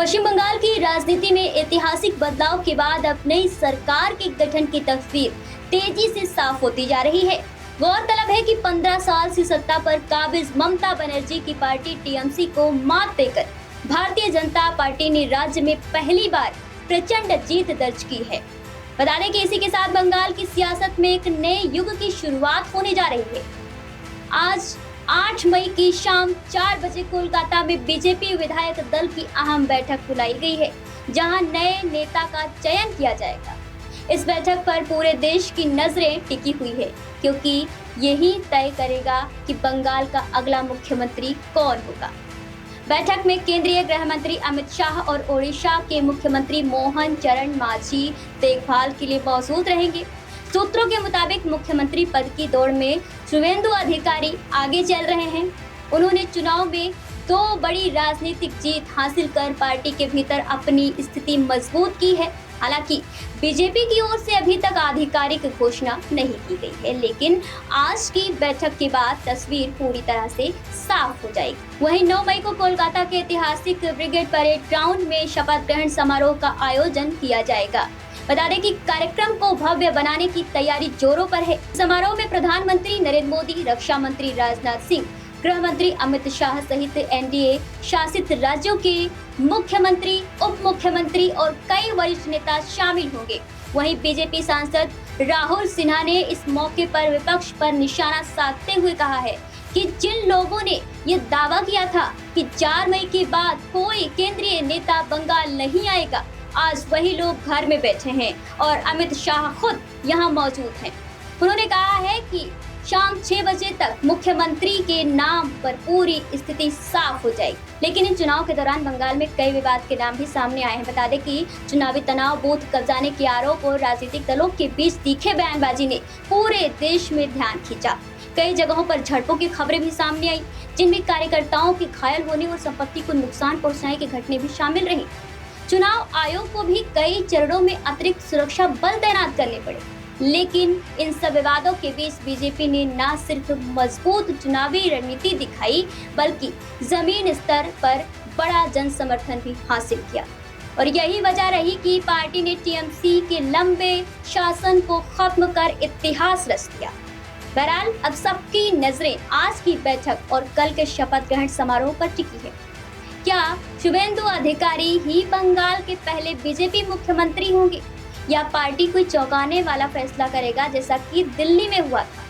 पश्चिम बंगाल की राजनीति में ऐतिहासिक बदलाव के बाद अब नई सरकार के गठन की तस्वीर तेजी से साफ होती जा रही है। गौरतलब है कि 15 साल से सत्ता पर काबिज ममता बनर्जी की पार्टी टीएमसी को मात देकर भारतीय जनता पार्टी ने राज्य में पहली बार प्रचंड जीत दर्ज की है। बता दें कि इसी के साथ बंगाल की सियासत में एक नए युग की शुरुआत होने जा रही है। आज 8 मई की शाम 4 बजे कोलकाता में बीजेपी विधायक दल की अहम बैठक बुलाई गई है, जहां नए नेता का चयन किया जाएगा। इस बैठक पर पूरे देश की नजरें टिकी हुई है, क्योंकि यही तय करेगा कि बंगाल का अगला मुख्यमंत्री कौन होगा। बैठक में केंद्रीय गृह मंत्री अमित शाह और ओडिशा के मुख्यमंत्री मोहन चरण मांझी देखभाल के लिए मौजूद रहेंगे। सूत्रों के मुताबिक मुख्यमंत्री पद की दौड़ में शुवेंदु अधिकारी आगे चल रहे हैं। उन्होंने चुनाव में 2 बड़ी राजनीतिक जीत हासिल कर पार्टी के भीतर अपनी स्थिति मजबूत की है। हालांकि बीजेपी की ओर से अभी तक आधिकारिक घोषणा नहीं की गई है, लेकिन आज की बैठक के बाद तस्वीर पूरी तरह से साफ हो जाएगी। वहीं 9 मई को कोलकाता के ऐतिहासिक ब्रिगेड परेड ग्राउंड में शपथ ग्रहण समारोह का आयोजन किया जाएगा। बता दें कि कार्यक्रम को भव्य बनाने की तैयारी जोरों पर है। समारोह में प्रधानमंत्री नरेंद्र मोदी, रक्षा मंत्री राजनाथ सिंह, गृह मंत्री अमित शाह सहित एनडीए शासित राज्यों के मुख्यमंत्री, उप मुख्यमंत्री और कई वरिष्ठ नेता शामिल होंगे। वहीं बीजेपी सांसद राहुल सिन्हा ने इस मौके पर विपक्ष पर निशाना साधते हुए कहा है कि जिन लोगों ने ये दावा किया था कि 4 मई के बाद कोई केंद्रीय नेता बंगाल नहीं आएगा, आज वही लोग घर में बैठे हैं और अमित शाह खुद यहाँ मौजूद हैं। उन्होंने कहा है कि शाम 6 बजे तक मुख्यमंत्री के नाम पर पूरी स्थिति साफ हो जाएगी। लेकिन इन चुनाव के दौरान बंगाल में कई विवाद के नाम भी सामने आए हैं। बता दें कि चुनावी तनाव, बूथ कब्जाने के आरोप और राजनीतिक दलों के बीच तीखे बयानबाजी ने पूरे देश में ध्यान खींचा। कई जगहों पर झड़पों की खबरें भी सामने आई, जिनमें कार्यकर्ताओं के घायल होने और संपत्ति को नुकसान पहुँचाने की घटनाएं भी शामिल रही। चुनाव आयोग को भी कई चरणों में अतिरिक्त सुरक्षा बल तैनात करने पड़े, लेकिन इन सब विवादों के बीच बीजेपी ने न सिर्फ मजबूत चुनावी रणनीति दिखाई, बल्कि जमीन स्तर पर बड़ा जन समर्थन भी हासिल किया। और यही वजह रही कि पार्टी ने टीएमसी के लंबे शासन को खत्म कर इतिहास रच दिया। बहरहाल अब सबकी नजरें आज की बैठक और कल के शपथ ग्रहण समारोह पर टिकी है। क्या शुवेंदु अधिकारी ही बंगाल के पहले बीजेपी मुख्यमंत्री होंगे, या पार्टी कोई चौंकाने वाला फैसला करेगा, जैसा कि दिल्ली में हुआ था?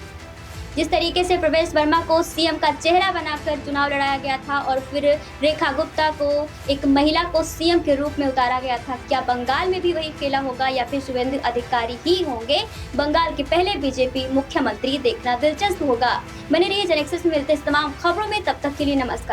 जिस तरीके से प्रवेश वर्मा को सीएम का चेहरा बनाकर चुनाव लड़ाया गया था और फिर रेखा गुप्ता को, एक महिला को सीएम के रूप में उतारा गया था, क्या बंगाल में भी वही खेला होगा या फिर शुवेंदु अधिकारी ही होंगे बंगाल के पहले बीजेपी मुख्यमंत्री? देखना दिलचस्प होगा। बने रहिए जनएक्सेस में, मिलते इस तमाम खबरों में, तब तक के लिए नमस्कार।